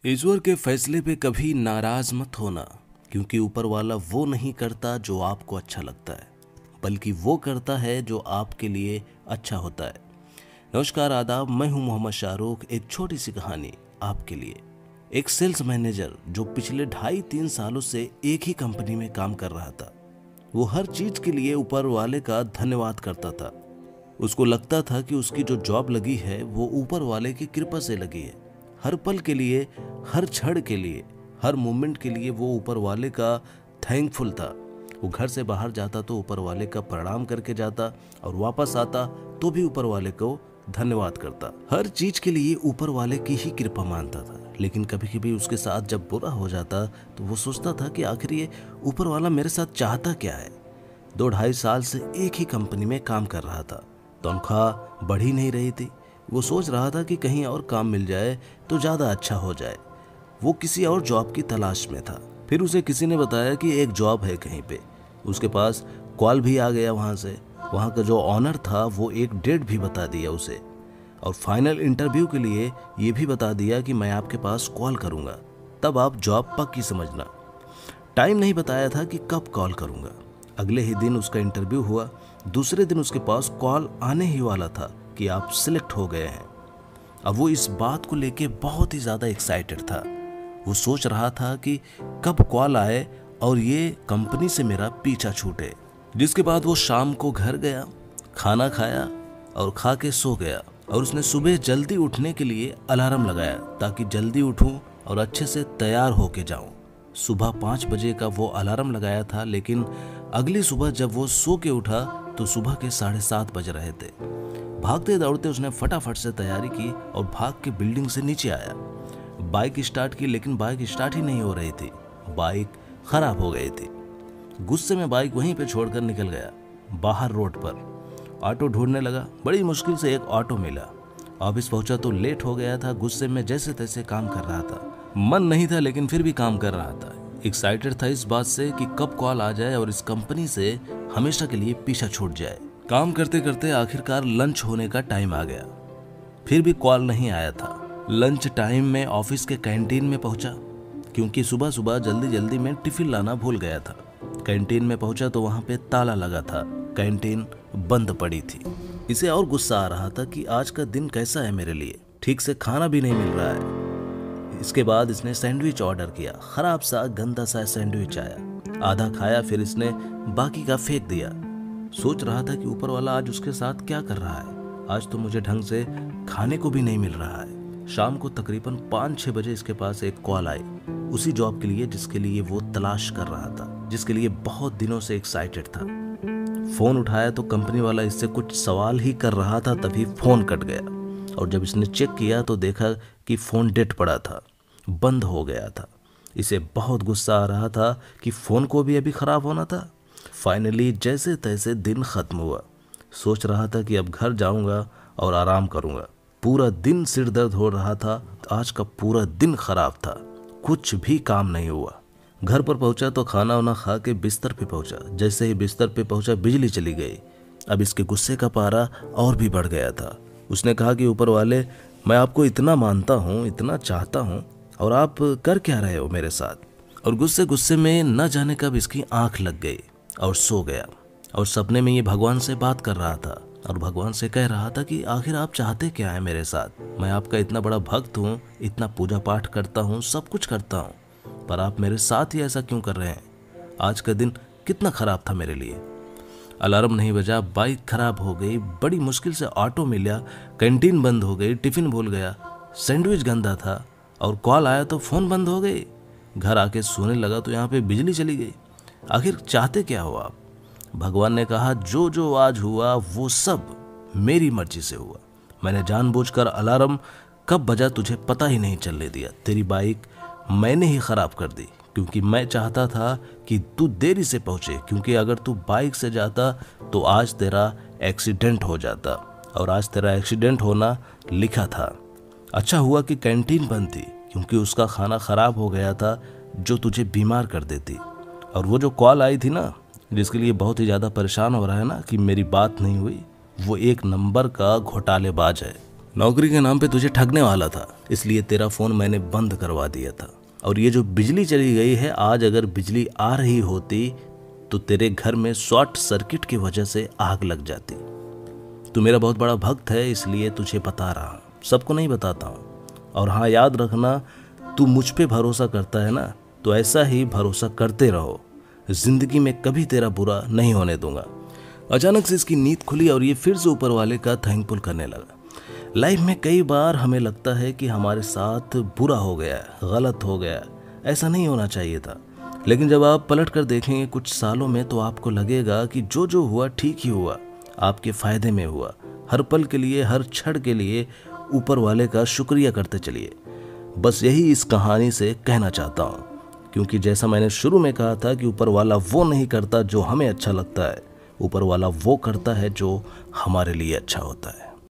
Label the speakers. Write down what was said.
Speaker 1: ईश्वर के फैसले पे कभी नाराज मत होना, क्योंकि ऊपर वाला वो नहीं करता जो आपको अच्छा लगता है, बल्कि वो करता है जो आपके लिए अच्छा होता है। नमस्कार, आदाब। मैं हूं मोहम्मद शाहरुख। एक छोटी सी कहानी आपके लिए। एक सेल्स मैनेजर जो पिछले 2.5-3 सालों से एक ही कंपनी में काम कर रहा था, वो हर चीज के लिए ऊपर वाले का धन्यवाद करता था। उसको लगता था कि उसकी जो जॉब लगी है वो ऊपर वाले की कृपा से लगी है। हर पल के लिए, हर क्षण के लिए, हर मोमेंट के लिए वो ऊपर वाले का थैंकफुल था। वो घर से बाहर जाता तो ऊपर वाले का प्रणाम करके जाता, और वापस आता तो भी ऊपर वाले को धन्यवाद करता। हर चीज के लिए ऊपर वाले की ही कृपा मानता था। लेकिन कभी कभी उसके साथ जब बुरा हो जाता तो वो सोचता था कि आखिर ये ऊपर वाला मेरे साथ चाहता क्या है। 2-2.5 साल से एक ही कंपनी में काम कर रहा था, तनख्वाह बढ़ ही नहीं रही थी। वो सोच रहा था कि कहीं और काम मिल जाए तो ज़्यादा अच्छा हो जाए। वो किसी और जॉब की तलाश में था। फिर उसे किसी ने बताया कि एक जॉब है कहीं पे। उसके पास कॉल भी आ गया वहाँ से। वहाँ का जो ऑनर था वो एक डेट भी बता दिया उसे, और फाइनल इंटरव्यू के लिए ये भी बता दिया कि मैं आपके पास कॉल करूँगा, तब आप जॉब पक्की समझना। टाइम नहीं बताया था कि कब कॉल करूँगा। अगले ही दिन उसका इंटरव्यू हुआ। दूसरे दिन उसके पास कॉल आने ही वाला था कि आप सिलेक्ट हो गए हैं। अब वो इस बात को लेके बहुत ही ज़्यादा एक्साइटेड था। वो सोच रहा था कि कब कॉल आए और ये कंपनी से मेरा पीछा छूटे। जिसके बाद वो शाम को घर गया, खाना खाया और खा के सो गया। और उसने सुबह जल्दी उठने के लिए अलार्म लगाया ताकि जल्दी उठूं और अच्छे से तैयार होके जाऊं। सुबह 5 बजे का वो अलार्म लगाया था, लेकिन अगली सुबह जब वो सो के उठा तो सुबह के 7:30 बज रहे थे। भागते दौड़ते उसने फटाफट से तैयारी की और भाग के बिल्डिंग से नीचे आया। बाइक स्टार्ट की, लेकिन बाइक स्टार्ट ही नहीं हो रही थी। बाइक खराब हो गई थी। गुस्से में बाइक वहीं पे छोड़कर निकल गया। बाहर रोड पर ऑटो ढूंढने लगा। बड़ी मुश्किल से एक ऑटो मिला। ऑफिस पहुंचा तो लेट हो गया था। गुस्से में जैसे तैसे काम कर रहा था। मन नहीं था लेकिन फिर भी काम कर रहा था। एक्साइटेड था इस बात से कि कब कॉल आ जाए और इस कंपनी से हमेशा के लिए पीछा छूट जाए। काम करते करते आखिरकार लंच होने का टाइम आ गया, फिर भी कॉल नहीं आया था। लंच टाइम में ऑफिस के कैंटीन में पहुंचा, क्योंकि सुबह सुबह जल्दी जल्दी में टिफिन लाना भूल गया था। कैंटीन में पहुंचा तो वहां पे ताला लगा था। कैंटीन बंद पड़ी थी। इसे और गुस्सा आ रहा था कि आज का दिन कैसा है मेरे लिए, ठीक से खाना भी नहीं मिल रहा है। इसके बाद इसने सैंडविच ऑर्डर किया। खराब सा गंदा सा सैंडविच आया। आधा खाया, फिर इसने बाकी का फेंक दिया। सोच रहा था कि ऊपर वाला आज उसके साथ क्या कर रहा है। आज तो मुझे ढंग से खाने को भी नहीं मिल रहा है। शाम को तकरीबन 5-6 बजे इसके पास एक कॉल आई, उसी जॉब के लिए जिसके लिए वो तलाश कर रहा था, जिसके लिए बहुत दिनों से एक्साइटेड था। फोन उठाया तो कंपनी वाला इससे कुछ सवाल ही कर रहा था, तभी फोन कट गया। और जब इसने चेक किया तो देखा कि फोन डेड पड़ा था, बंद हो गया था। इसे बहुत गुस्सा आ रहा था कि फोन को भी अभी खराब होना था। फाइनली जैसे तैसे दिन खत्म हुआ। सोच रहा था कि अब घर जाऊंगा और आराम करूंगा। पूरा दिन सिर दर्द हो रहा था। आज का पूरा दिन खराब था, कुछ भी काम नहीं हुआ। घर पर पहुंचा तो खाना वाना खा के बिस्तर पे पहुंचा। जैसे ही बिस्तर पे पहुंचा बिजली चली गई। अब इसके गुस्से का पारा और भी बढ़ गया था। उसने कहा कि ऊपर वाले, मैं आपको इतना मानता हूँ, इतना चाहता हूँ, और आप कर क्या रहे हो मेरे साथ। और गुस्से गुस्से में न जाने कब इसकी आंख लग गई और सो गया। और सपने में ये भगवान से बात कर रहा था और भगवान से कह रहा था कि आखिर आप चाहते क्या है मेरे साथ। मैं आपका इतना बड़ा भक्त हूँ, इतना पूजा पाठ करता हूँ, सब कुछ करता हूँ, पर आप मेरे साथ ही ऐसा क्यों कर रहे हैं। आज का दिन कितना खराब था मेरे लिए। अलार्म नहीं बजा, बाइक खराब हो गई, बड़ी मुश्किल से ऑटो मिला, कैंटीन बंद हो गई, टिफिन भूल गया, सैंडविच गंदा था, और कॉल आया तो फोन बंद हो गई। घर आके सोने लगा तो यहाँ पे बिजली चली गई। आखिर चाहते क्या हो आप। भगवान ने कहा, जो जो आज हुआ वो सब मेरी मर्जी से हुआ। मैंने जानबूझकर अलार्म कब बजा तुझे पता ही नहीं चलने दिया। तेरी बाइक मैंने ही खराब कर दी, क्योंकि मैं चाहता था कि तू देरी से पहुंचे, क्योंकि अगर तू बाइक से जाता तो आज तेरा एक्सीडेंट हो जाता, और आज तेरा एक्सीडेंट होना लिखा था। अच्छा हुआ कि कैंटीन बंद थी, क्योंकि उसका खाना खराब हो गया था जो तुझे बीमार कर देती। और वो जो कॉल आई थी ना, जिसके लिए बहुत ही ज़्यादा परेशान हो रहा है ना कि मेरी बात नहीं हुई, वो एक नंबर का घोटालेबाज है। नौकरी के नाम पे तुझे ठगने वाला था, इसलिए तेरा फ़ोन मैंने बंद करवा दिया था। और ये जो बिजली चली गई है, आज अगर बिजली आ रही होती तो तेरे घर में शॉर्ट सर्किट की वजह से आग लग जाती। तू मेरा बहुत बड़ा भक्त है, इसलिए तुझे बता रहा हूँ, सबको नहीं बताता हूँ। और हाँ, याद रखना, तू मुझ पे भरोसा करता है ना, तो ऐसा ही भरोसा करते रहो। जिंदगी में कभी तेरा बुरा नहीं होने दूंगा। अचानक से इसकी नींद खुली और ये फिर से ऊपर वाले का थैंकफुल करने लगा। लाइफ में कई बार हमें लगता है कि हमारे साथ बुरा हो गया, गलत हो गया, ऐसा नहीं होना चाहिए था। लेकिन जब आप पलट कर देखेंगे कुछ सालों में, तो आपको लगेगा कि जो जो हुआ ठीक ही हुआ, आपके फ़ायदे में हुआ। हर पल के लिए, हर क्षण के लिए ऊपर वाले का शुक्रिया करते चलिए। बस यही इस कहानी से कहना चाहता हूँ, क्योंकि जैसा मैंने शुरू में कहा था कि ऊपर वाला वो नहीं करता जो हमें अच्छा लगता है, ऊपर वाला वो करता है जो हमारे लिए अच्छा होता है।